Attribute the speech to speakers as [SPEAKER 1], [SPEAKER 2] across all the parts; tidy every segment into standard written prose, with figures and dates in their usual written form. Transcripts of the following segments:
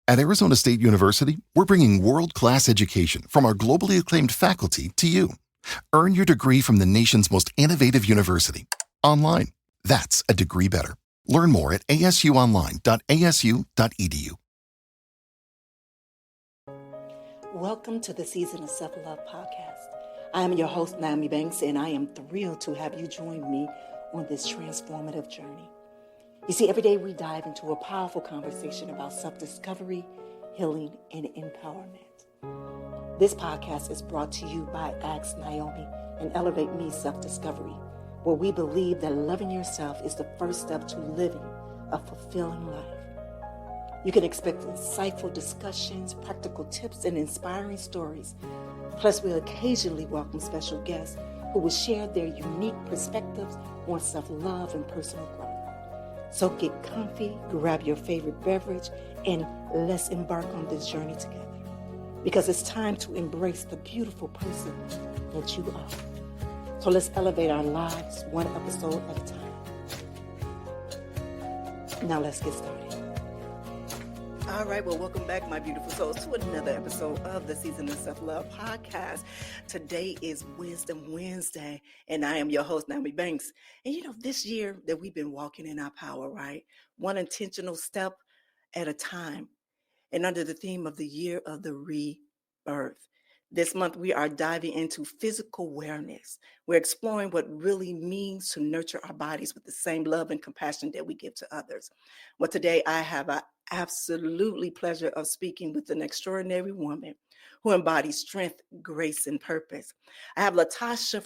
[SPEAKER 1] At Arizona State University, we're bringing world-class education from our globally acclaimed faculty to you. Earn your degree from the nation's most innovative university. Online. That's a degree better. Learn more at asuonline.asu.edu.
[SPEAKER 2] Welcome to the Season of Self-Love podcast. I am your host, Nyomi Banks, and I am thrilled to have you join me on this transformative journey. You see, every day we dive into a powerful conversation about self-discovery, healing, and empowerment. This podcast is brought to you by Ask Nyomi and Elevate Me Self-Discovery, where we believe that loving yourself is the first step to living a fulfilling life. You can expect insightful discussions, practical tips, and inspiring stories. Plus, we'll occasionally welcome special guests who will share their unique perspectives on self-love and personal growth. So get comfy, grab your favorite beverage, and let's embark on this journey together. Because it's time to embrace the beautiful person that you are. So let's elevate our lives one episode at a time. Now let's get started. All right, well, welcome back, my beautiful souls, to another episode of the Season of Self-Love podcast. Today is Wisdom Wednesday, and I am your host, Nyomi Banks. And you know, this year that we've been walking in our power, right? One intentional step at a time. And under the theme of the year of the rebirth. This month, we are diving into physical wellness. We're exploring what really means to nurture our bodies with the same love and compassion that we give to others. Well, today I have an absolutely pleasure of speaking with an extraordinary woman who embodies strength, grace, and purpose. I have Latasha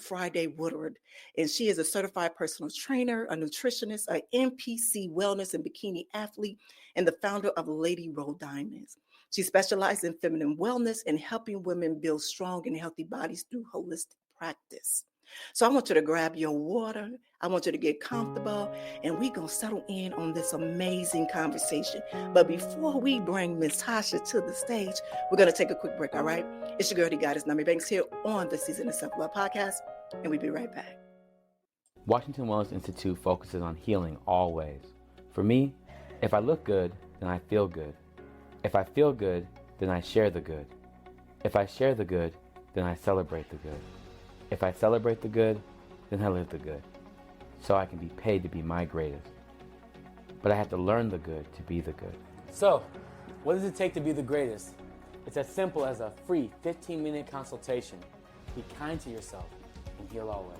[SPEAKER 2] Woodard, and she is a certified personal trainer, a nutritionist, an NPC wellness and bikini athlete, and the founder of Lady Roll Diamonds. She specializes in feminine wellness and helping women build strong and healthy bodies through holistic practice. So I want you to grab your water. I want you to get comfortable, and we're going to settle in on this amazing conversation. But before we bring Miss Tasha to the stage, we're going to take a quick break, all right? It's your girl, the goddess, Nyomi Banks, here on the Season of Self-Love podcast, and we'll be right back.
[SPEAKER 3] Washington Wellness Institute focuses on healing always. For me, if I look good, then I feel good. If I feel good, then I share the good. If I share the good, then I celebrate the good. If I celebrate the good, then I live the good. So I can be paid to be my greatest. But I have to learn the good to be the good.
[SPEAKER 4] So, what does it take to be the greatest? It's as simple as a free 15-minute consultation. Be kind to yourself and heal always.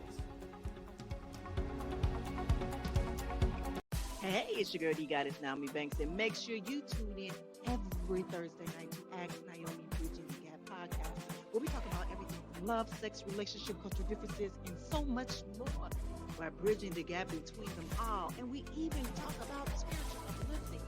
[SPEAKER 2] Hey, it's your girl, the goddess, Nyomi Banks, and make sure you tune in every Thursday night to Ask Nyomi Bridging the Gap podcast, where we talk about everything from love, sex, relationship, cultural differences, and so much more. By bridging the gap between them all, and we even talk about spiritual uplifting.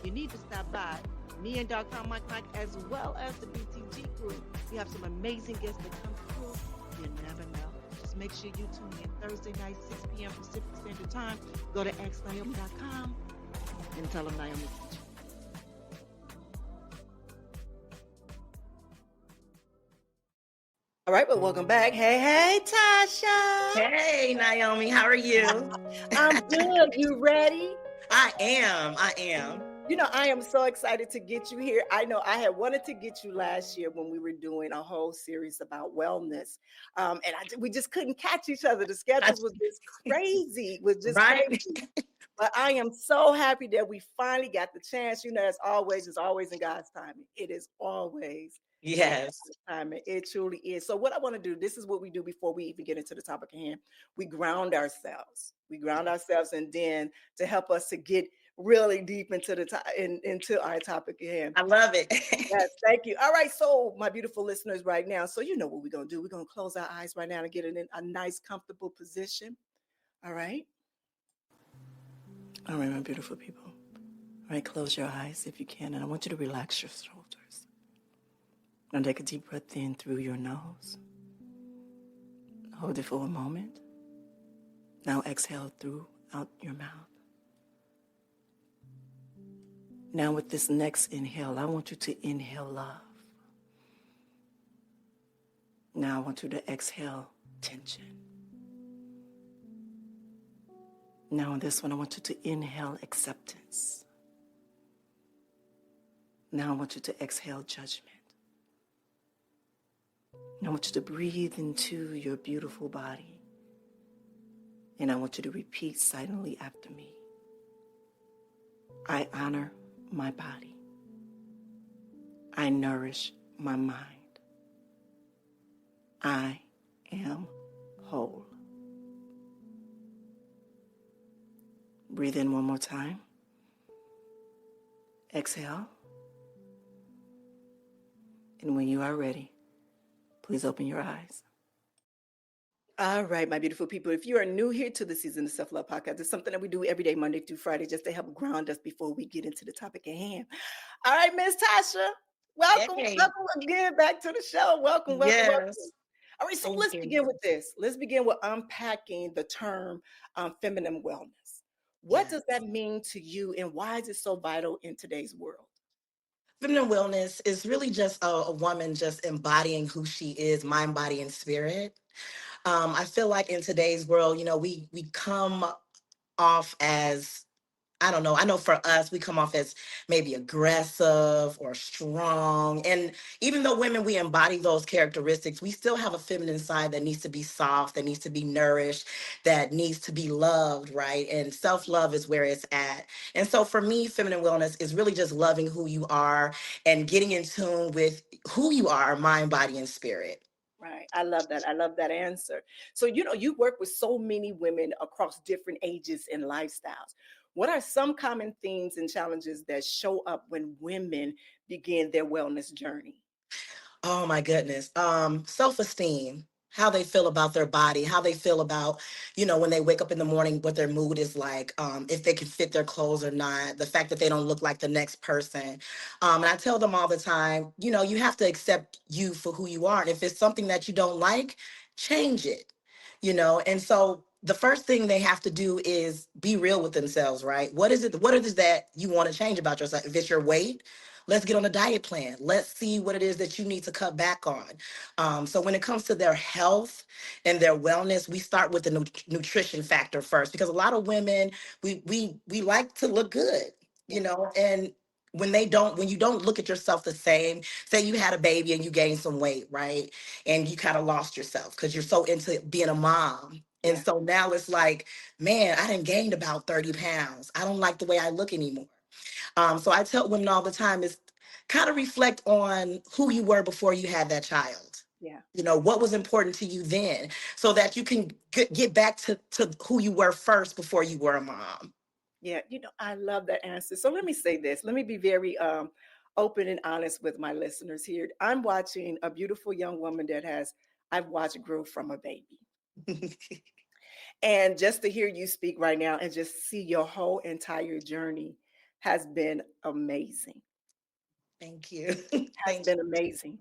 [SPEAKER 2] You need to stop by. Me and Dr. Mike, as well as the BTG crew. We have some amazing guests that come through. You never know. Just make sure you tune in Thursday night, 6 p.m. Pacific Standard Time. Go to xnyomi.com and tell them Nyomi sent you. All right, well, welcome back. Hey, Tasha.
[SPEAKER 5] Hey, Nyomi, how are you?
[SPEAKER 2] I'm good. You ready?
[SPEAKER 5] I am.
[SPEAKER 2] You know, I am so excited to get you here. I know I had wanted to get you last year when we were doing a whole series about wellness. We just couldn't catch each other. The schedules was just crazy.
[SPEAKER 5] Right?
[SPEAKER 2] Crazy. But I am so happy that we finally got the chance. You know, as always, it's always in God's timing. It is always.
[SPEAKER 5] Yes.
[SPEAKER 2] It truly is. So what I want to do, this is what we do before we even get into the topic at hand. We ground ourselves. And then to help us to get really deep into into our topic at hand.
[SPEAKER 5] I love it.
[SPEAKER 2] Yes, thank you. All right, so my beautiful listeners right now, so you know what we're going to do. We're going to close our eyes right now and get in a nice, comfortable position. All right? All right, my beautiful people. All right, close your eyes if you can, and I want you to relax your shoulders. Now take a deep breath in through your nose. Hold it for a moment. Now exhale throughout your mouth. Now with this next inhale, I want you to inhale love. Now I want you to exhale tension. Now on this one, I want you to inhale acceptance. Now I want you to exhale judgment. And I want you to breathe into your beautiful body. And I want you to repeat silently after me. I honor my body. I nourish my mind. I am whole. Breathe in one more time. Exhale. And when you are ready, please open your eyes. All right, my beautiful people. If you are new here to the Season of Self-Love podcast, it's something that we do every day, Monday through Friday, just to help ground us before we get into the topic at hand. All right, Miss Tasha, welcome,
[SPEAKER 5] Hey.
[SPEAKER 2] welcome again back to the show. Welcome, welcome, welcome.
[SPEAKER 5] Yes.
[SPEAKER 2] All right, so
[SPEAKER 5] Thank
[SPEAKER 2] let's
[SPEAKER 5] you.
[SPEAKER 2] begin with this. Let's begin with unpacking the term feminine wellness. What does that mean to you, and why is it so vital in today's world?
[SPEAKER 5] Feminine wellness is really just a woman just embodying who she is, mind, body, and spirit. I feel like in today's world, we come off as, I don't know. I know for us, we come off as maybe aggressive or strong. And even though women, we embody those characteristics, we still have a feminine side that needs to be soft, that needs to be nourished, that needs to be loved, right? And self-love is where it's at. And so for me, feminine wellness is really just loving who you are and getting in tune with who you are, mind, body, and spirit.
[SPEAKER 2] Right. I love that. I love that answer. So, you work with so many women across different ages and lifestyles. What are some common themes and challenges that show up when women begin their wellness journey?
[SPEAKER 5] Oh my goodness. Self-esteem, how they feel about their body, how they feel about, when they wake up in the morning, what their mood is like, if they can fit their clothes or not, the fact that they don't look like the next person. And I tell them all the time, you have to accept you for who you are. And if it's something that you don't like, change it, And so the first thing they have to do is be real with themselves, right? What is it? What it is that you want to change about yourself? If it's your weight, let's get on a diet plan. Let's see what it is that you need to cut back on. So when it comes to their health and their wellness, we start with the nutrition factor first, because a lot of women, we like to look good, and when you don't look at yourself the same, say you had a baby and you gained some weight, right? And you kind of lost yourself because you're so into being a mom. And
[SPEAKER 2] Yeah.
[SPEAKER 5] so now it's like, man, I done gained about 30 pounds. I don't like the way I look anymore. So I tell women all the time is kind of reflect on who you were before you had that child.
[SPEAKER 2] Yeah.
[SPEAKER 5] What was important to you then, so that you can get back to who you were first before you were a mom.
[SPEAKER 2] Yeah. I love that answer. So let me say this. Let me be very open and honest with my listeners here. I'm watching a beautiful young woman I've watched grow from a baby. And just to hear you speak right now and just see your whole entire journey has been amazing.
[SPEAKER 5] Thank you.
[SPEAKER 2] Has been amazing.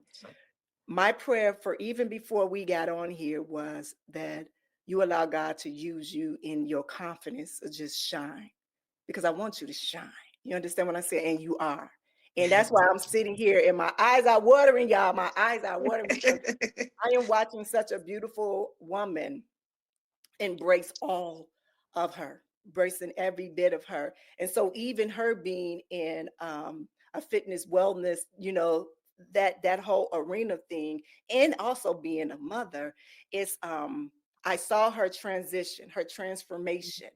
[SPEAKER 2] My prayer for even before we got on here was that you allow God to use you in your confidence to just shine, because I want you to shine. You understand what I'm saying? And you are. And that's why I'm sitting here and my eyes are watering, y'all. My eyes are watering because I am watching such a beautiful woman embrace all of her, embracing every bit of her. And so even her being in a fitness wellness, that whole arena thing, and also being a mother, is I saw her transition, her transformation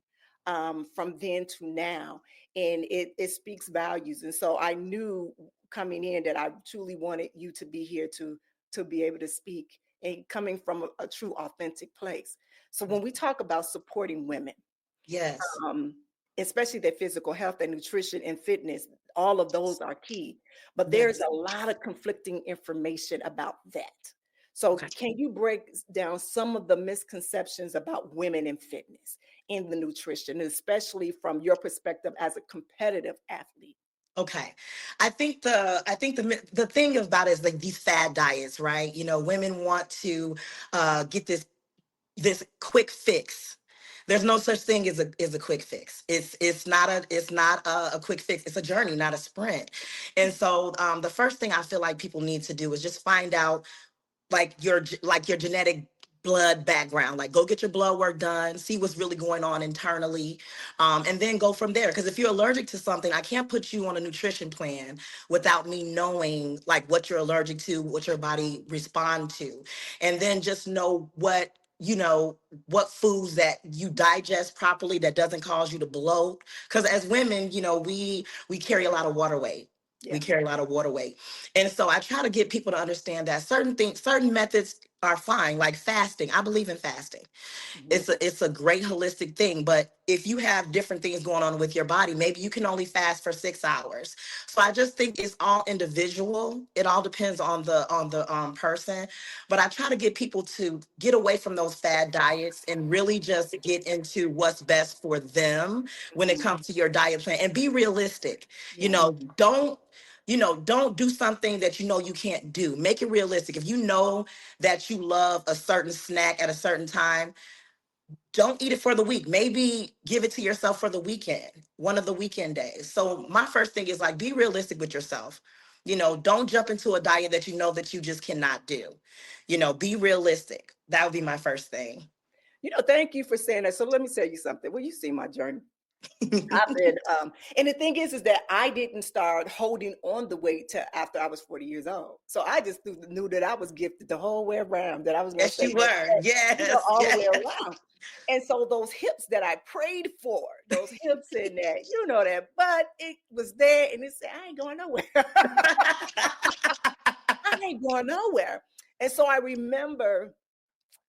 [SPEAKER 2] from then to now, and it speaks values. And so I knew coming in that I truly wanted you to be here to be able to speak and coming from a true authentic place. So when we talk about supporting women,
[SPEAKER 5] Yes.
[SPEAKER 2] um, especially their physical health and nutrition and fitness, all of those are key. But there's a lot of conflicting information about that. So
[SPEAKER 5] Okay.
[SPEAKER 2] can you break down some of the misconceptions about women in fitness, in the nutrition, especially from your perspective as a competitive athlete?
[SPEAKER 5] Okay. I think the thing about it is like these fad diets, right? Women want to get this quick fix. There's no such thing as a quick fix. It's not a quick fix. It's a journey, not a sprint. And so the first thing I feel like people need to do is just find out like your genetic blood background. Like, go get your blood work done, see what's really going on internally, and then go from there. Because if you're allergic to something, I can't put you on a nutrition plan without me knowing like what you're allergic to, what your body respond to, and then just know what, you know, what foods that you digest properly that doesn't cause you to bloat. Because as women, you know, we carry a lot of water weight. We
[SPEAKER 2] Yeah.
[SPEAKER 5] carry a lot of water weight. And so I try to get people to understand that certain things, certain methods are fine, like fasting. I believe in fasting.
[SPEAKER 2] Mhm.
[SPEAKER 5] It's a great holistic thing, but if you have different things going on with your body, maybe you can only fast for 6 hours. So I just think it's all individual. It all depends on the person, but I try to get people to get away from those fad diets and really just get into what's best for them when it
[SPEAKER 2] Mhm.
[SPEAKER 5] comes to your diet plan, and be realistic. You
[SPEAKER 2] Yeah.
[SPEAKER 5] know, don't do something that you know you can't do. Make it realistic. If you know that you love a certain snack at a certain time, don't eat it for the week. Maybe give it to yourself for the weekend, one of the weekend days. So my first thing is like, be realistic with yourself. You know, don't jump into a diet that you know that you just cannot do. You know, be realistic. That would be my first thing.
[SPEAKER 2] You know, thank you for saying that. So let me tell you something. Well, you see my journey. I've been, and the thing is that I didn't start holding on the weight till after I was 40 years old. So I just knew that I was gifted the whole way around, that I was going to
[SPEAKER 5] Yes,
[SPEAKER 2] say,
[SPEAKER 5] you were.
[SPEAKER 2] you know,
[SPEAKER 5] Yes,
[SPEAKER 2] all the
[SPEAKER 5] yes.
[SPEAKER 2] way around. And so those hips that I prayed for, those hips in there, you know, that butt, it was there, and it said, I ain't going nowhere. I ain't going nowhere. And so I remember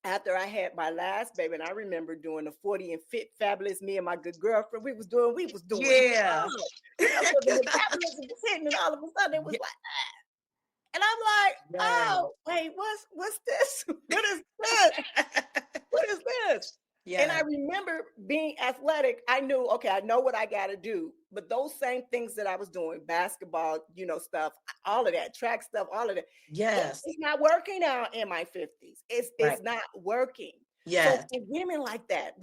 [SPEAKER 2] after I had my last baby, and I remember doing the 40 and fit fabulous, me and my good girlfriend, we was doing
[SPEAKER 5] Yeah.
[SPEAKER 2] hard. You know, so the metabolism was hitting, and all of a sudden it was
[SPEAKER 5] Yeah.
[SPEAKER 2] like, and I'm like,
[SPEAKER 5] Yes.
[SPEAKER 2] oh, wait, what's this? What is this? What is this? And I
[SPEAKER 5] Yeah.
[SPEAKER 2] remember being athletic. I knew, okay, I know what I got to do. But those same things that I was doing, basketball, you know, stuff, all of that, track stuff, all of that,
[SPEAKER 5] Yes.
[SPEAKER 2] it's not working out in my 50s.
[SPEAKER 5] Right.
[SPEAKER 2] It's not working. So
[SPEAKER 5] Yes.
[SPEAKER 2] for women like that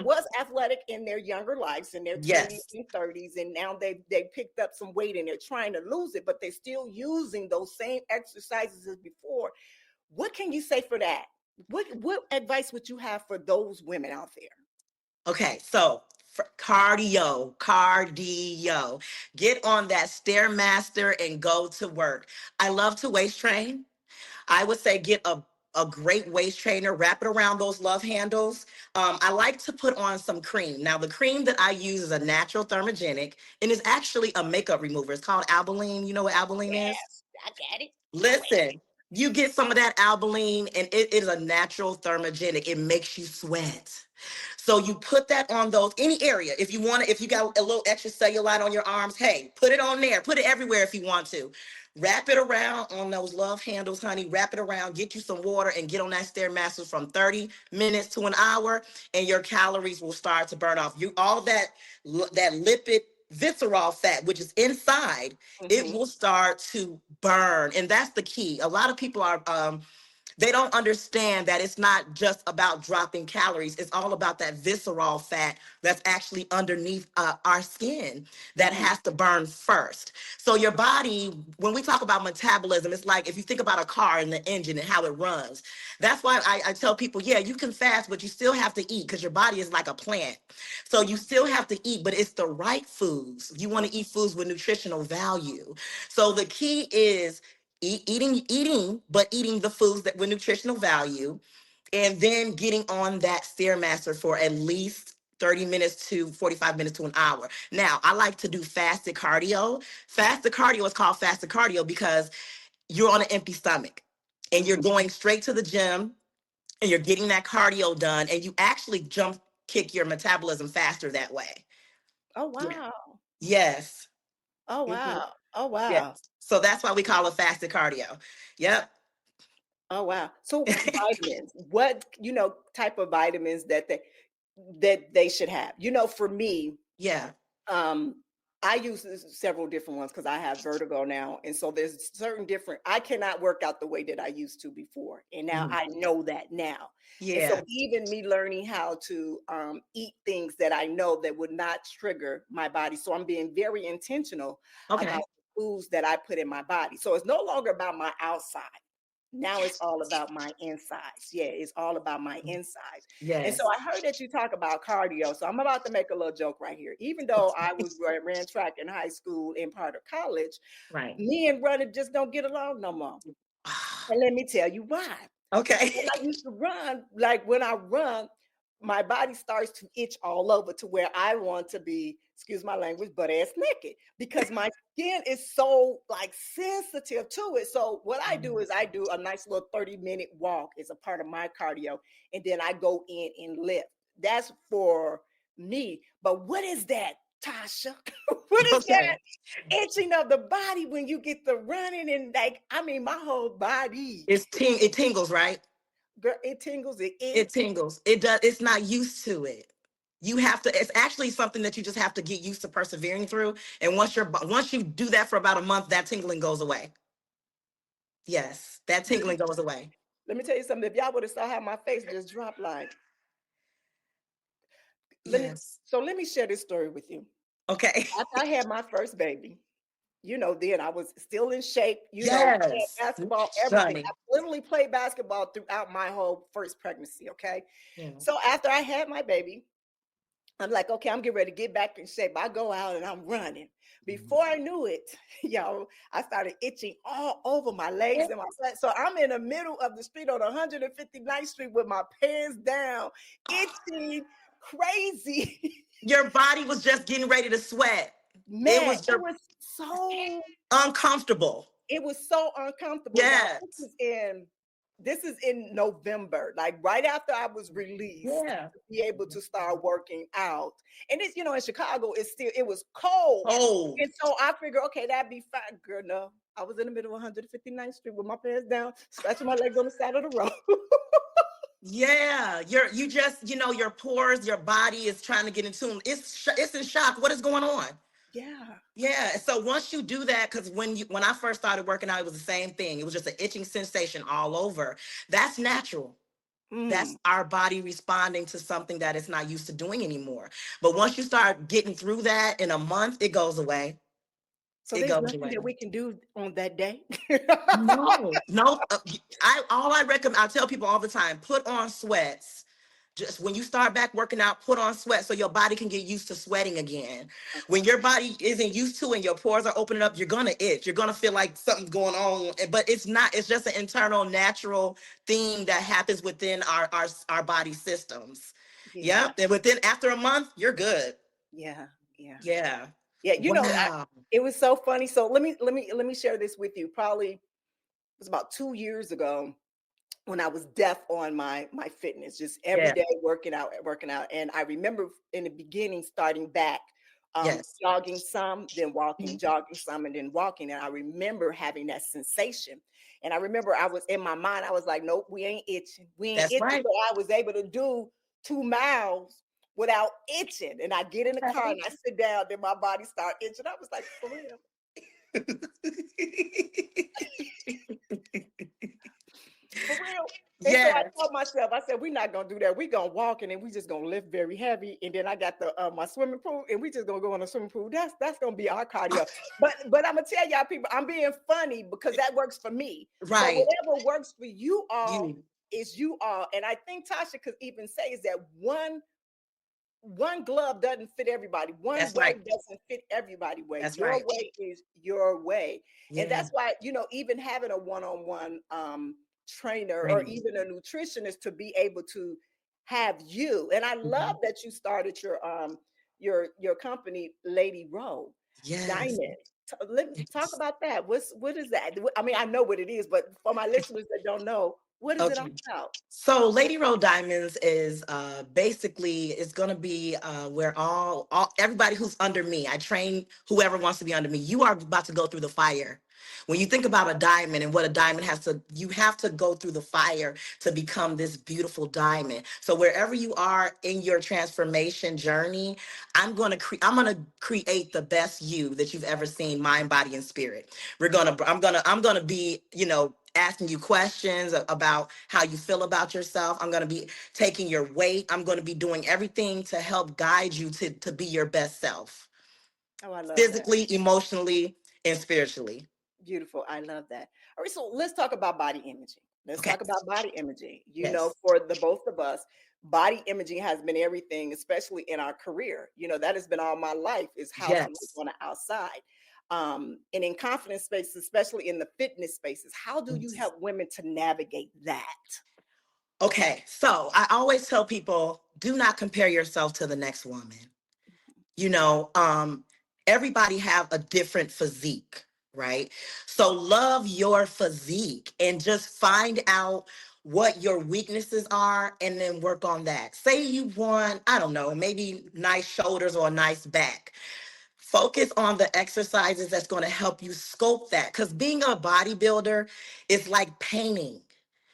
[SPEAKER 2] was athletic in their younger lives, in their 20s
[SPEAKER 5] Yes.
[SPEAKER 2] and 30s, and now they picked up some weight and they're trying to lose it, but they're still using those same exercises as before. What can you say for that? What advice would you have for those women out there?
[SPEAKER 5] Okay, so cardio. Get on that stairmaster and go to work. I love to waist train. I would say get a great waist trainer, wrap it around those love handles. I like to put on some cream. Now, the cream that I use is a natural thermogenic, and it's actually a makeup remover. It's called Albolene. You know what Albolene is?
[SPEAKER 2] Yes, I got it. I wear it.
[SPEAKER 5] Listen, you get some of that Albolene, and it is a natural thermogenic. It makes you sweat. So you put that on those any area. If you want to, if you got a little extra cellulite on your arms, hey, put it on there. Put it everywhere if you want to. Wrap it around on those love handles, honey. Wrap it around, get you some water, and get on that Stairmaster from 30 minutes to an hour, and your calories will start to burn off. You all that lipid visceral fat, which is inside, it
[SPEAKER 2] Mhm.
[SPEAKER 5] will start to burn. And that's the key. A lot of people are they don't understand that it's not just about dropping calories. It's all about that visceral fat that's actually underneath our skin that
[SPEAKER 2] Mhm.
[SPEAKER 5] has to burn first. So your body, when we talk about metabolism, it's like if you think about a car and the engine and how it runs. That's why I tell people, yeah, you can fast, but you still have to eat because your body is like a plant. So you still have to eat, but it's the right foods. You want to eat foods with nutritional value. So the key is eating, but eating the foods that with nutritional value, and then getting on that stairmaster for at least 30 minutes to 45 minutes to an hour. Now, I like to do fasted cardio. Fasted cardio is called fasted cardio because you're on an empty stomach and you're
[SPEAKER 2] Mhm.
[SPEAKER 5] going straight to the gym and you're getting that cardio done, and you actually jump kick your metabolism faster that way.
[SPEAKER 2] Oh
[SPEAKER 5] Yeah.
[SPEAKER 2] wow.
[SPEAKER 5] Yes.
[SPEAKER 2] Oh
[SPEAKER 5] Mhm.
[SPEAKER 2] wow. Oh
[SPEAKER 5] Yes.
[SPEAKER 2] wow.
[SPEAKER 5] So that's why we call it fasted cardio. Yep.
[SPEAKER 2] Oh wow. So vitamins, what type of vitamins that they should have? You know, for me,
[SPEAKER 5] Yeah.
[SPEAKER 2] um, I use several different ones because I have vertigo now, and so there's certain different. I cannot work out the way that I used to before, and now
[SPEAKER 5] Mhm.
[SPEAKER 2] I know that now. And so
[SPEAKER 5] Yeah.
[SPEAKER 2] even me learning how to eat things that I know that would not trigger my body, so I'm being very intentional about
[SPEAKER 5] Okay.
[SPEAKER 2] the foods that I put in my body. So it's no longer about my outside. Now it's all about my insides. Yeah, it's all about my insides. And so
[SPEAKER 5] Yes.
[SPEAKER 2] I heard that you talk about cardio. So I'm about to make a little joke right here. Even though I ran track in high school and part of college,
[SPEAKER 5] Right.
[SPEAKER 2] me and running just don't get along no more. And let me tell you why.
[SPEAKER 5] Okay.
[SPEAKER 2] When I used to run, like when I run, my body starts to itch all over to where I want to be, excuse my language, butt ass naked because my skin is so like sensitive to it. So what I do is I do a nice little 30-minute walk as a part of my cardio, and then I go in and lift. That's for me. But what is that, Tasha? What is
[SPEAKER 5] Okay.
[SPEAKER 2] that itching of the body when you get the running and like, I mean, my whole body,
[SPEAKER 5] It tingles, right?
[SPEAKER 2] girl, it tingles,
[SPEAKER 5] It tingles. It does. It's not used to it. You have to. It's actually something that you just have to get used to persevering through. And once you do that for about a month, that tingling goes away. Yes, that tingling goes away.
[SPEAKER 2] Let me tell you something. If y'all would have saw how my face just dropped, like,
[SPEAKER 5] Yes.
[SPEAKER 2] let me share this story with you.
[SPEAKER 5] Okay.
[SPEAKER 2] After I had my first baby, then I was still in shape, playing
[SPEAKER 5] Yes.
[SPEAKER 2] basketball, everything.
[SPEAKER 5] Johnny.
[SPEAKER 2] I literally played basketball throughout my whole first pregnancy. Okay.
[SPEAKER 5] Yeah.
[SPEAKER 2] So after I had my baby, I'm like, okay, I'm getting ready to get back in shape. I go out and I'm running. Before I knew it, I started itching all over my legs and my back. So I'm in the middle of the street on 159th Street with my pants down, itching, crazy.
[SPEAKER 5] Your body was just getting ready to sweat.
[SPEAKER 2] Man,
[SPEAKER 5] It was
[SPEAKER 2] it was so
[SPEAKER 5] uncomfortable.
[SPEAKER 2] uncomfortable. Now
[SPEAKER 5] Yes.
[SPEAKER 2] this is in November, like right after I was released
[SPEAKER 5] Yeah.
[SPEAKER 2] to be able to start working out. And it's, in Chicago, it was cold.
[SPEAKER 5] Oh.
[SPEAKER 2] And so I figured, okay, that'd be fine. Girl, no. I was in the middle of 159th Street with my pants down, scratching my legs on the side of the road.
[SPEAKER 5] Yeah, you just, your pores, your body is trying to get in tune. It's in shock. What is going on?
[SPEAKER 2] Yeah.
[SPEAKER 5] Yeah. So once you do that, because when I first started working out, it was the same thing. It was just an itching sensation all over. That's natural. That's our body responding to something that it's not used to doing anymore. But once you start getting through that in a month, it goes away.
[SPEAKER 2] So
[SPEAKER 5] It
[SPEAKER 2] there's
[SPEAKER 5] goes
[SPEAKER 2] nothing
[SPEAKER 5] away.
[SPEAKER 2] that we can do on that day.
[SPEAKER 5] No. I tell people all the time, put on sweats. Just when you start back working out, put on sweat so your body can get used to sweating again. When your body isn't used to and your pores are opening up, you're gonna itch. You're gonna feel like something's going on, but it's not. It's just an internal, natural thing that happens within our body systems.
[SPEAKER 2] Yeah.
[SPEAKER 5] Yeah, and after a month, you're good.
[SPEAKER 2] Yeah. Yeah.
[SPEAKER 5] Yeah.
[SPEAKER 2] Yeah.
[SPEAKER 5] Wow.
[SPEAKER 2] It was so funny. So let me share this with you. Probably it was about 2 years ago when I was deaf on my fitness, just every day working out. And I remember in the beginning starting back,
[SPEAKER 5] Yes.
[SPEAKER 2] jogging some, then walking, jogging some, and then walking. And I remember having that sensation. And I remember I was in my mind, I was like, nope, we ain't itching. We ain't
[SPEAKER 5] That's
[SPEAKER 2] itching.
[SPEAKER 5] right.
[SPEAKER 2] So I was able to do 2 miles without itching. And I get in the car and I sit down, then my body start itching. I was like, for real. For real. And so I told myself, I said, we're not gonna do that. We're gonna walk and then we just gonna lift very heavy. And then I got the my swimming pool and we just gonna go in the swimming pool. That's gonna be our cardio. But I'm gonna tell y'all people, I'm being funny because that works for me.
[SPEAKER 5] Right.
[SPEAKER 2] So whatever works for you all is you all. And I think Tasha could even say is that one glove doesn't fit everybody. One way doesn't fit everybody way.
[SPEAKER 5] That's
[SPEAKER 2] your
[SPEAKER 5] right.
[SPEAKER 2] way is your way.
[SPEAKER 5] Yeah.
[SPEAKER 2] And that's why, even having a one-on-one trainer or even a nutritionist to be able to have you. And I love that you started your company, Lady Row Diamond. Let me talk about that. What is that? I mean, I know what it is, but for my listeners that don't know, what is it all about?
[SPEAKER 5] So Lady Row Diamonds is basically it's gonna be where all everybody who's under me. I train whoever wants to be under me. You are about to go through the fire. When you think about a diamond and what a diamond you have to go through the fire to become this beautiful diamond. So wherever you are in your transformation journey, I'm gonna create the best you that you've ever seen, mind, body, and spirit. I'm gonna be, asking you questions about how you feel about yourself. I'm going to be taking your weight. I'm going to be doing everything to help guide you to be your best self.
[SPEAKER 2] Oh, I love
[SPEAKER 5] physically,
[SPEAKER 2] that.
[SPEAKER 5] emotionally, and spiritually.
[SPEAKER 2] Beautiful. I love that. All right, so let's talk about body imaging. Let's
[SPEAKER 5] Okay.
[SPEAKER 2] talk about body imaging.
[SPEAKER 5] Yes.
[SPEAKER 2] For the both of us, body imaging has been everything, especially in our career. That has been all my life is how to look
[SPEAKER 5] Yes.
[SPEAKER 2] on the outside. And in confidence spaces, especially in the fitness spaces, how do you help women to navigate that?
[SPEAKER 5] Okay. So I always tell people, do not compare yourself to the next woman. You know, everybody have a different physique, right? So love your physique and just find out what your weaknesses are and then work on that. Say you want, I don't know, maybe nice shoulders or a nice back. Focus on the exercises that's going to help you sculpt that. Because being a bodybuilder is like painting.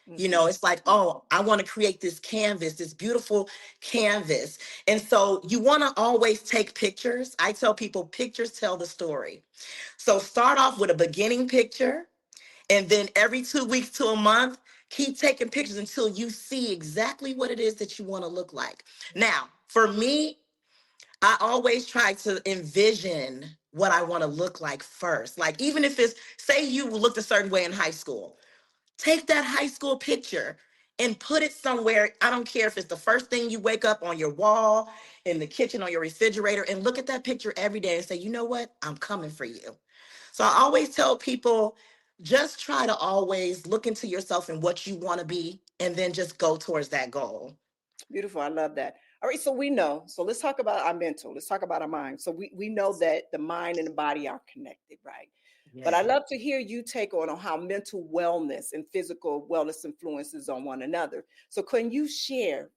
[SPEAKER 2] Hmm.
[SPEAKER 5] It's like, oh, I want to create this canvas, this beautiful canvas. And so you want to always take pictures. I tell people pictures tell the story. So start off with a beginning picture, and then every 2 weeks to a month, keep taking pictures until you see exactly what it is that you want to look like. Now, for me, I always try to envision what I want to look like first. Like, even if it's, say you looked a certain way in high school, take that high school picture and put it somewhere. I don't care if it's the first thing you wake up on your wall, in the kitchen, on your refrigerator, and look at that picture every day and say, you know what? I'm coming for you. So I always tell people, just try to always look into yourself and what you want to be, and then just go towards that goal.
[SPEAKER 2] Beautiful. I love that. All right. So we know. So let's talk about our mental. Let's talk about our mind. So we know that the mind and the body are connected, right? But
[SPEAKER 5] Yeah.
[SPEAKER 2] I'd love to hear you take on how mental wellness and physical wellness influences on one another. So can you share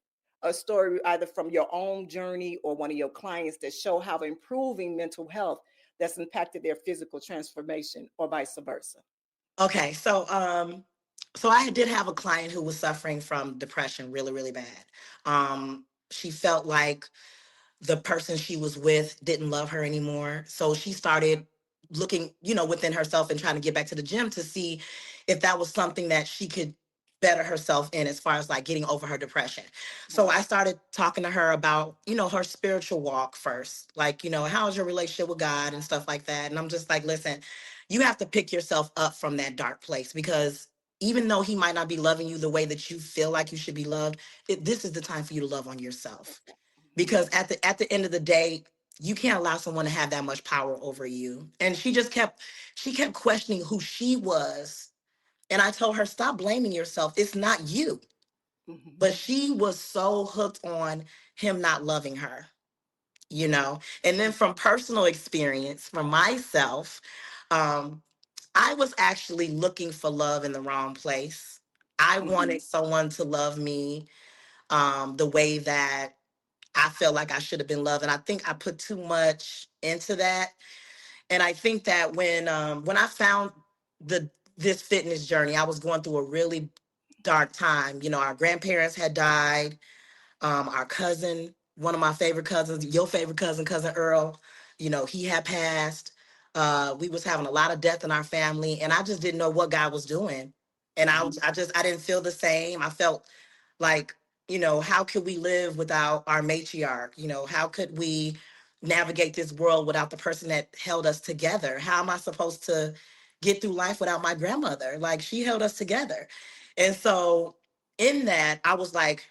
[SPEAKER 2] a story either from your own journey or one of your clients that show how improving mental health that's impacted their physical transformation or vice versa?
[SPEAKER 5] Okay, so I did have a client who was suffering from depression really, really bad. She felt like the person she was with didn't love her anymore. So she started looking, within herself and trying to get back to the gym to see if that was something that she could better herself in as far as like getting over her depression. So I started talking to her about, her spiritual walk first. Like, how's your relationship with God and stuff like that. And I'm just like, listen, you have to pick yourself up from that dark place, because even though he might not be loving you the way that you feel like you should be loved, this is the time for you to love on yourself, because at the end of the day, you can't allow someone to have that much power over you. And she kept questioning who she was, and I told her, stop blaming yourself, it's not you.
[SPEAKER 2] Mhm.
[SPEAKER 5] But she was so hooked on him not loving her, and then from personal experience from myself, um I was actually looking for love in the wrong place. I
[SPEAKER 2] Mhm.
[SPEAKER 5] wanted someone to love me the way that I felt like I should have been loved, and I think I put too much into that. And I think that when I found the this fitness journey, I was going through a really dark time. Our grandparents had died. Our cousin, one of my favorite cousins, your favorite cousin, cousin Earl, he had passed. We was having a lot of death in our family, and I just didn't know what God was doing. And
[SPEAKER 2] Mhm.
[SPEAKER 5] I didn't feel the same. I felt like, how could we live without our matriarch? How could we navigate this world without the person that held us together? How am I supposed to get through life without my grandmother? Like, she held us together. And so in that, I was like,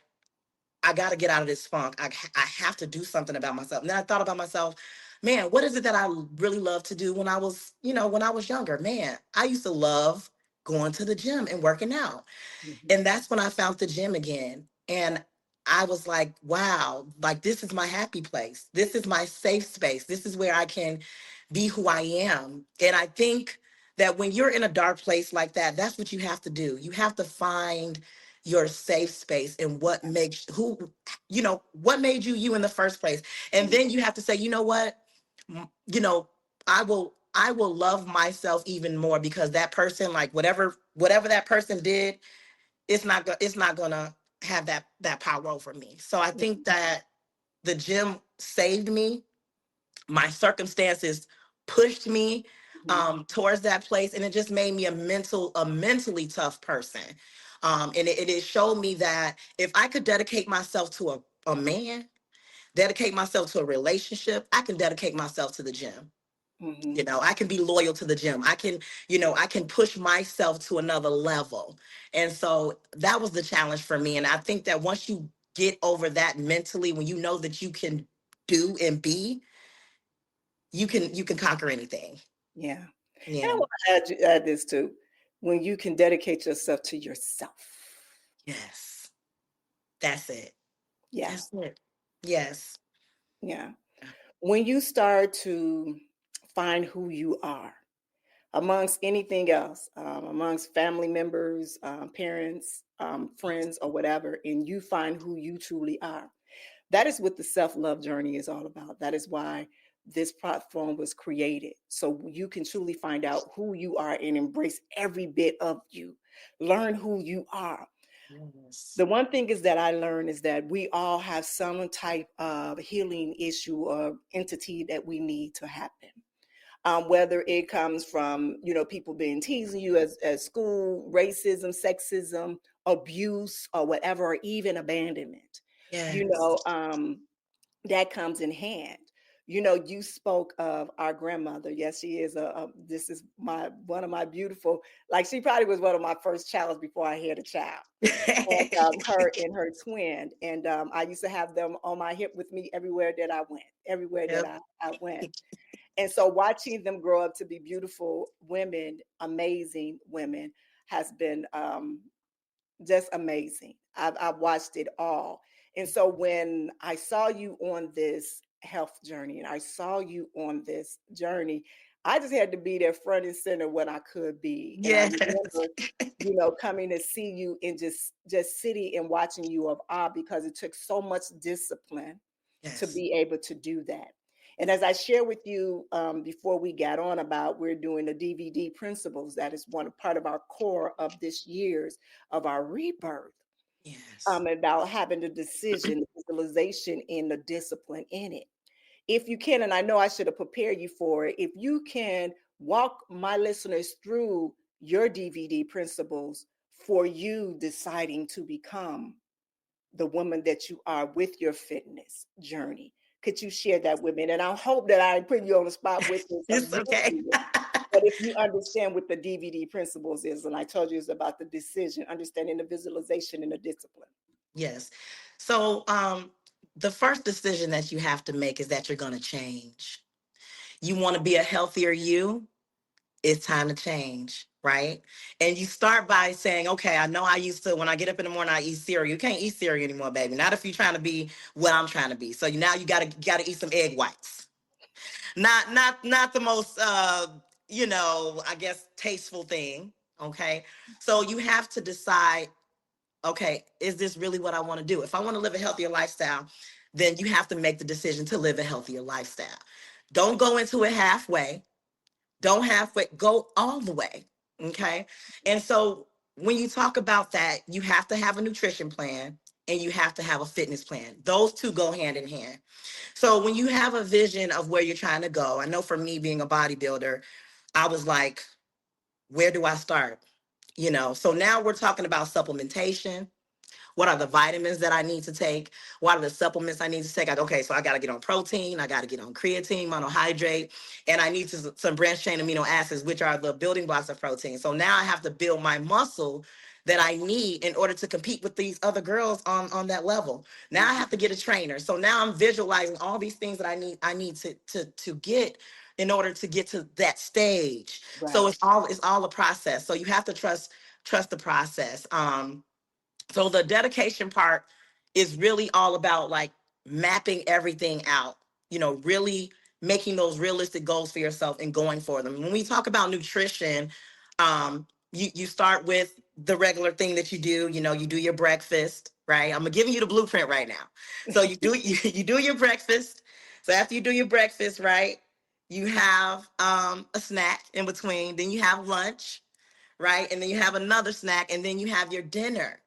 [SPEAKER 5] I got to get out of this funk. I have to do something about myself. And then I thought about myself, man, what is it that I really loved to do when I was, when I was younger? Man, I used to love going to the gym and working out.
[SPEAKER 2] Mhm.
[SPEAKER 5] And that's when I found the gym again. And I was like, wow, like, this is my happy place. This is my safe space. This is where I can be who I am. And I think that when you're in a dark place like that, that's what you have to do. You have to find your safe space and what made you you in the first place. And then you have to say, you know what? M- You know, I will love myself even more, because that person, like, whatever that person did, it's not gonna have that power over me. So I think that the gym saved me. My circumstances pushed me
[SPEAKER 2] Mhm.
[SPEAKER 5] towards that place, and it just made me a mentally tough person. And it showed me that if I could dedicate myself to a man, dedicate myself to a relationship, I can dedicate myself to the gym.
[SPEAKER 2] Mm-hmm.
[SPEAKER 5] I can be loyal to the gym. I can push myself to another level. And so that was the challenge for me. And I think that once you get over that mentally, when you know that you can do and be, you can conquer anything.
[SPEAKER 2] Yeah. And I
[SPEAKER 5] Yeah.
[SPEAKER 2] want to add this too. When you can dedicate yourself to yourself.
[SPEAKER 5] Yes. That's it.
[SPEAKER 2] Yeah.
[SPEAKER 5] That's it. Yes.
[SPEAKER 2] Yeah. When you start to find who you are amongst anything else, amongst family members, parents, friends, or whatever, and you find who you truly are, that is what the self-love journey is all about. That is why this platform was created. So you can truly find out who you are and embrace every bit of you. Learn who you are.
[SPEAKER 5] Yes.
[SPEAKER 2] The one thing is that I learned is that we all have some type of healing issue or entity that we need to happen. Whether it comes from, people being teasing you at school, racism, sexism, abuse, or whatever, or even abandonment.
[SPEAKER 5] Yes.
[SPEAKER 2] You know, that comes in hand. You spoke of our grandmother. Yes, she is this is one of my beautiful, like she probably was one of my first childs before I had a child. And her and her twin. And I used to have them on my hip with me everywhere that I went, everywhere that
[SPEAKER 5] Yep.
[SPEAKER 2] I went. And so watching them grow up to be beautiful women, amazing women, has been just amazing. I've watched it all. And so when I saw you on this health journey and I saw you on this journey, I just had to be there front and center when I could be. And I
[SPEAKER 5] Yes.
[SPEAKER 2] remember, coming to see you and just sitting and watching you of awe, because it took so much discipline to
[SPEAKER 5] Yes.
[SPEAKER 2] be able to do that. And as I shared with you before we got on, about we're doing the DVD principles, that is one part of our core of this year's of our rebirth,
[SPEAKER 5] Yes.
[SPEAKER 2] about having the decision, the visualization, and the discipline in it. If you can, and I know I should have prepared you for it, if you can walk my listeners through your DVD principles for you deciding to become the woman that you are with your fitness journey. Could you share that with me? And I hope that I put you on the spot with this.
[SPEAKER 5] It's okay.
[SPEAKER 2] But if you understand what the DVD principles is, and I told you it's about the decision, understanding the visualization and the discipline.
[SPEAKER 5] Yes. So the first decision that you have to make is that you're going to change. You want to be a healthier you, it's time to change, right? And you start by saying, okay, I know I used to, when I get up in the morning, I eat cereal. You can't eat cereal anymore, baby. Not if you're trying to be what I'm trying to be. So now you gotta eat some egg whites. Not the most I guess tasteful thing. Okay. So you have to decide, okay, is this really what I want to do? If I want to live a healthier lifestyle, then you have to make the decision to live a healthier lifestyle. Don't go into it halfway. Don't halfway, go all the way. Okay. And so when you talk about that, you have to have a nutrition plan and you have to have a fitness plan. Those two go hand in hand. So when you have a vision of where you're trying to go, I know for me being a bodybuilder, I was like, where do I start? So now we're talking about supplementation. What are the vitamins that I need to take? What are the supplements I need to take? Okay, so I got to get on protein. I got to get on creatine, monohydrate, and I need some branched chain amino acids, which are the building blocks of protein. So now I have to build my muscle that I need in order to compete with these other girls on that level. Now I have to get a trainer. So now I'm visualizing all these things that I need to get in order to get to that stage.
[SPEAKER 2] Right.
[SPEAKER 5] So it's all a process. So you have to trust the process. So the dedication part is really all about like mapping everything out, really making those realistic goals for yourself and going for them. When we talk about nutrition, you start with the regular thing that you do. You do your breakfast, right? I'm giving you the blueprint right now. So you do your breakfast. So after you do your breakfast, right, you have a snack in between. Then you have lunch, right? And then you have another snack, and then you have your dinner.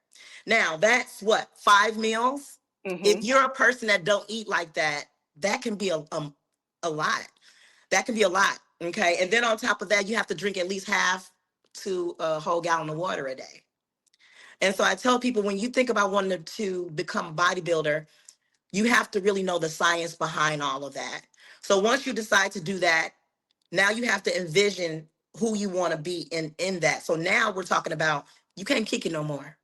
[SPEAKER 5] Now, that's what, 5 meals? If you're a person that don't eat like that, that can be a lot. That can be a lot, okay? And then on top of that, you have to drink at least half to a whole gallon of water a day. And so I tell people, when you think about wanting to become a bodybuilder, you have to really know the science behind all of that. So once you decide to do that, Now you have to envision who you want to be in that. So now we're talking about you can't kick it no more.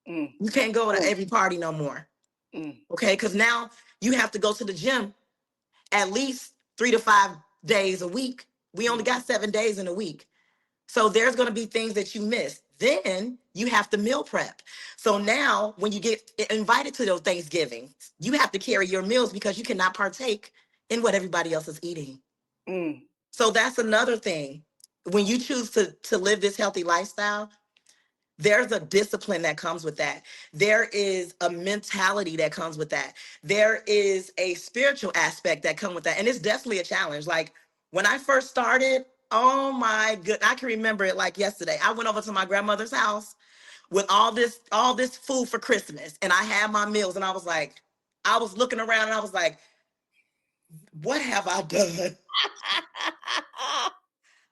[SPEAKER 5] You can't go to every party no more. Okay, because now you have to go to the gym at least 3 to 5 days a week. We only got 7 days in a week. So there's going to be things that you miss. Then you have to meal prep. So now when you get invited to those Thanksgivings, you have to carry your meals because you cannot partake in what everybody else is eating. So that's another thing. When you choose to live this healthy lifestyle, there's a discipline that comes with that. There is a mentality that comes with that. There is a spiritual aspect that comes with that. And it's definitely a challenge. Like when I first started, oh my goodness, I can remember it like yesterday. I went over to my grandmother's house with all this food for Christmas. And I had my meals and I was looking around and I was like, what have I done?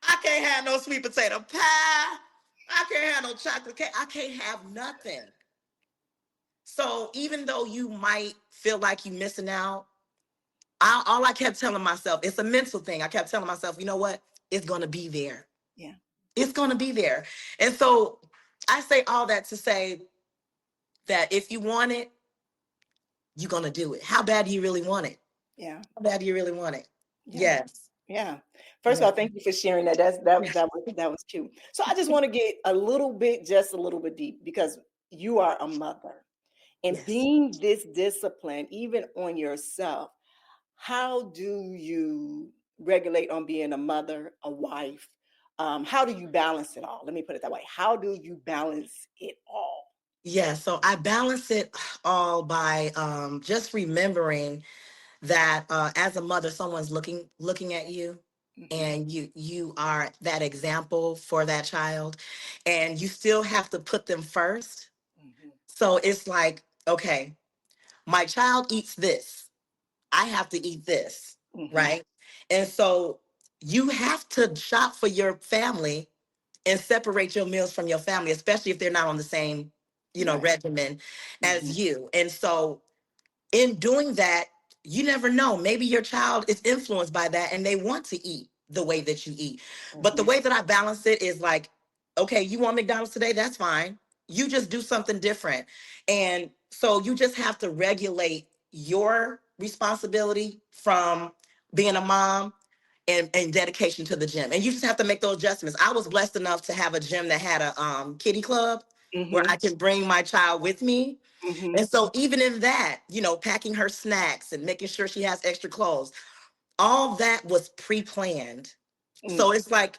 [SPEAKER 5] I can't have no sweet potato pie. I can't have no chocolate cake. I can't have nothing. So even though you might feel like you're missing out, all I kept telling myself, it's a mental thing. I kept telling myself, you know what? It's going to be there.
[SPEAKER 2] Yeah.
[SPEAKER 5] It's going to be there. And so I say all that to say that if you want it, you're going to do it. How bad do you really want it?
[SPEAKER 2] Yeah.
[SPEAKER 5] How bad do you really want it?
[SPEAKER 2] Yeah.
[SPEAKER 5] Yes.
[SPEAKER 2] Yeah. First of all, thank you for sharing that. That was cute. So I just want to get just a little bit deep, because you are a mother and being this disciplined, even on yourself. How do you regulate on being a mother, a wife? How do you balance it all? Let me put it that way. How do you balance it all?
[SPEAKER 5] Yeah. So I balance it all by just remembering that as a mother, someone's looking at you, and you are that example for that child, and you still have to put them first. So it's like, okay, my child eats this, I have to eat this, right? And so you have to shop for your family and separate your meals from your family, especially if they're not on the same, regimen as you. And so in doing that, you never know. Maybe your child is influenced by that and they want to eat the way that you eat. But the way that I balance it is like, okay, you want McDonald's today? That's fine. You just do something different. And so you just have to regulate your responsibility from being a mom and dedication to the gym. And you just have to make those adjustments. I was blessed enough to have a gym that had a kiddie club where I can bring my child with me. And so even in that, packing her snacks and making sure she has extra clothes, all that was pre-planned. So it's like,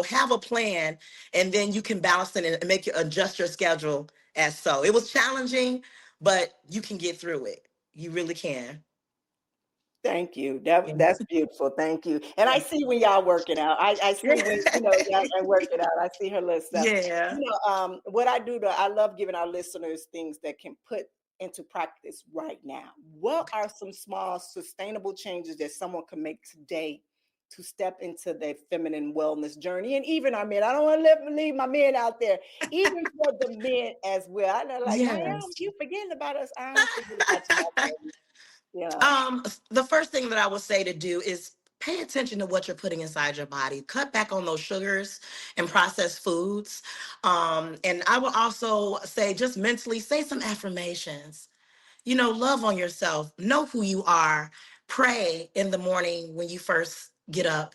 [SPEAKER 5] have a plan and then you can balance it and make it, adjust your schedule as so. It was challenging, but you can get through it. You really can.
[SPEAKER 2] Thank you. That's beautiful. Thank you. And I see when y'all working out. I see when y'all are working out. I see her little stuff.
[SPEAKER 5] Yeah.
[SPEAKER 2] What I do, I love giving our listeners things that can put into practice right now. What are some small sustainable changes that someone can make today to step into their feminine wellness journey? And even our men, I don't want to leave my men out there, even for the men as well. I know, like, you forgetting about us. I don't forget about you.
[SPEAKER 5] Yeah. The first thing that I would say to do is pay attention to what you're putting inside your body. Cut back on those sugars and processed foods. And I will also say, just mentally, say some affirmations. Love on yourself. Know who you are. Pray in the morning when you first get up.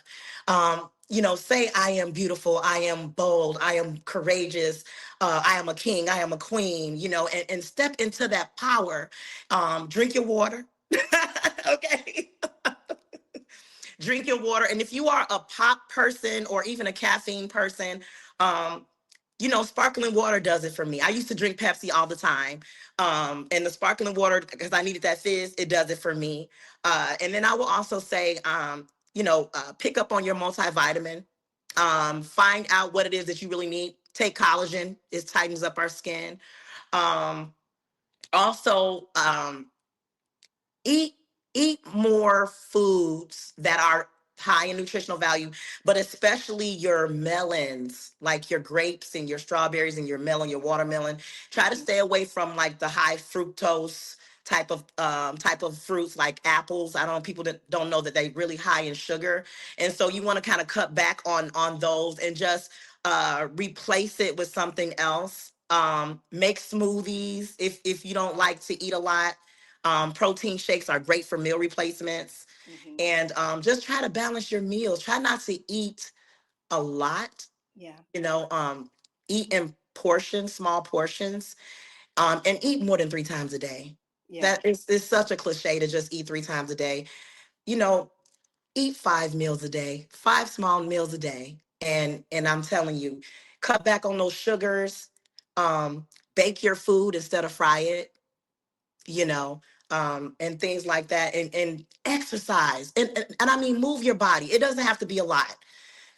[SPEAKER 5] Say, I am beautiful. I am bold. I am courageous. I am a king. I am a queen, and step into that power. Drink your water. Okay. Drink your water. And if you are a pop person or even a caffeine person, sparkling water does it for me. I used to drink Pepsi all the time. And the sparkling water, because I needed that fizz, it does it for me. And then I will also say, pick up on your multivitamin. Find out what it is that you really need. Take collagen. It tightens up our skin. Also, eat more foods that are high in nutritional value, but especially your melons, like your grapes and your strawberries and your melon, your watermelon. Try to stay away from like the high fructose type of fruits like apples. I don't people that don't know that they really high in sugar, and so you want to kind of cut back on those and just replace it with something else. Make smoothies if you don't like to eat a lot. Protein shakes are great for meal replacements, and just try to balance your meals. Try not to eat a lot.
[SPEAKER 2] Yeah.
[SPEAKER 5] Eat in portions, small portions, and eat more than 3 times a day.
[SPEAKER 2] Yeah.
[SPEAKER 5] That is it's such a cliche to just eat 3 times a day. You know, eat 5 meals a day, 5 small meals a day, and I'm telling you, cut back on those sugars. Bake your food instead of fry it. You know, and things like that, and exercise, and I mean move your body. It doesn't have to be a lot.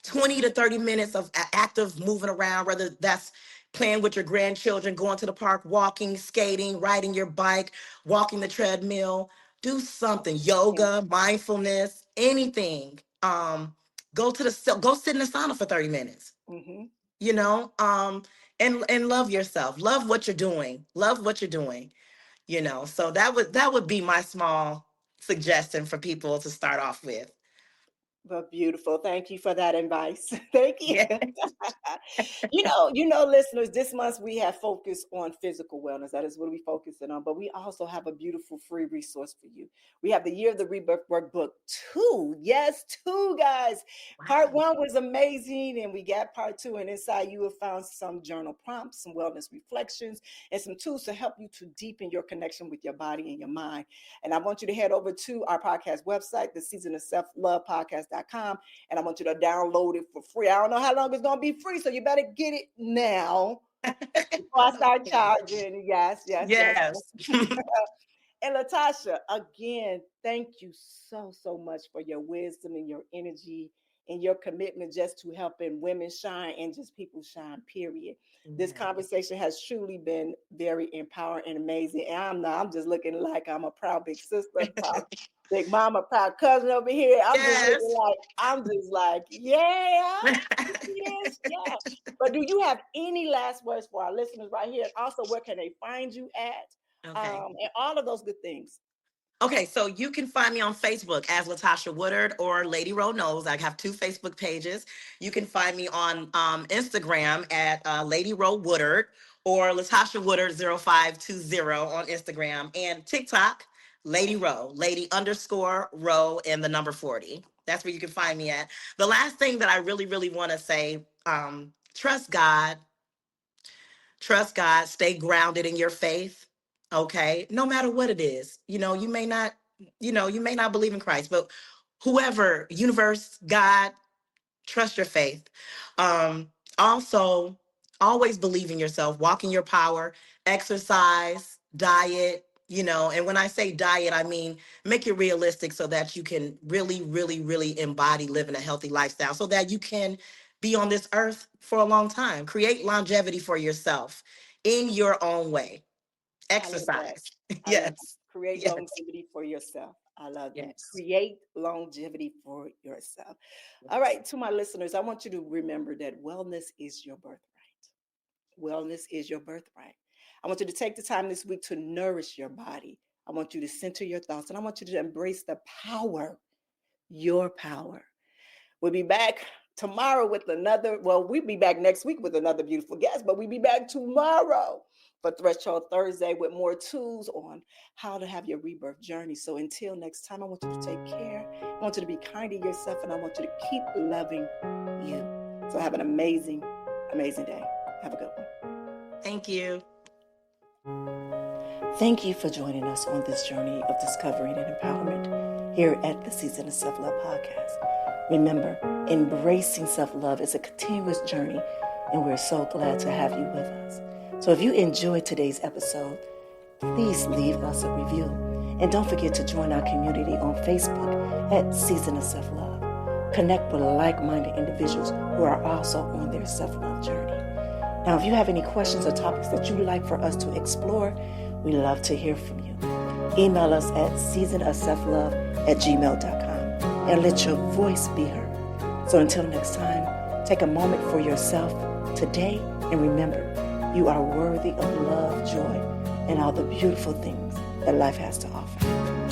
[SPEAKER 5] 20 to 30 minutes of active moving around, whether that's playing with your grandchildren, going to the park, walking, skating, riding your bike, walking the treadmill, do something, yoga, mindfulness, anything. Go sit in the sauna for 30 minutes,
[SPEAKER 2] Mm-hmm.
[SPEAKER 5] you know, and love yourself, love what you're doing, so that would be my small suggestion for people to start off with.
[SPEAKER 2] But beautiful. Thank you for that advice. Thank you.
[SPEAKER 5] Yeah.
[SPEAKER 2] Listeners, this month we have focused on physical wellness. That is what we focusing on. But we also have a beautiful free resource for you. We have the Year of the Rebirth Workbook 2. Yes, 2, guys. Part 1 was amazing, and we got part 2. And inside you have found some journal prompts, some wellness reflections, and some tools to help you to deepen your connection with your body and your mind. And I want you to head over to our podcast website, the Season of Self-Love Podcast.com, and I want you to download it for free. I don't know how long it's going to be free, so you better get it now before I start charging. Yes. And Latasha, again, thank you so much for your wisdom and your energy and your commitment just to helping women shine and just people shine, period. This conversation has truly been very empowering and amazing. And I'm just looking like I'm a proud big sister, proud big mama, proud cousin over here. I'm just like, yeah. Yes, yeah. But do you have any last words for our listeners right here? Also, where can they find you at?
[SPEAKER 5] Okay.
[SPEAKER 2] And all of those good things.
[SPEAKER 5] Okay, so you can find me on Facebook as Latasha Woodard or Lady Ro Knows. I have 2 Facebook pages. You can find me on Instagram at Lady Ro Woodard or Latasha Woodard 0520 on Instagram, and TikTok, Lady Ro, Lady_Ro and the number 40. That's where you can find me at. The last thing that I really, really want to say, trust God, stay grounded in your faith. Okay, no matter what it is, you may not believe in Christ, but whoever, universe, God, trust your faith. Also, always believe in yourself, walk in your power, exercise, diet, and when I say diet, I mean make it realistic so that you can really, really, really embody living a healthy lifestyle so that you can be on this earth for a long time. Create longevity for yourself in your own way. Exercise. Yes.
[SPEAKER 2] Create longevity for yourself. I love that. Yes. Create longevity for yourself. Yes. All right. To my listeners, I want you to remember that wellness is your birthright. Wellness is your birthright. I want you to take the time this week to nourish your body. I want you to center your thoughts, and I want you to embrace the power, your power. We'll be back tomorrow with we'll be back next week with another beautiful guest, but we'll be back tomorrow for Threshold Thursday with more tools on how to have your rebirth journey. So until next time, I want you to take care. I want you to be kind to yourself, and I want you to keep loving you. So have an amazing, amazing day. Have a good one.
[SPEAKER 5] Thank you.
[SPEAKER 2] Thank you for joining us on this journey of discovering and empowerment here at the Season of Self-Love Podcast. Remember, embracing self-love is a continuous journey, and we're so glad to have you with us. So if you enjoyed today's episode, please leave us a review. And don't forget to join our community on Facebook at Season of Self-Love. Connect with like-minded individuals who are also on their self-love journey. Now, if you have any questions or topics that you'd like for us to explore, we love to hear from you. Email us at seasonofselflove@gmail.com and let your voice be heard. So until next time, take a moment for yourself today, and remember, you are worthy of love, joy, and all the beautiful things that life has to offer.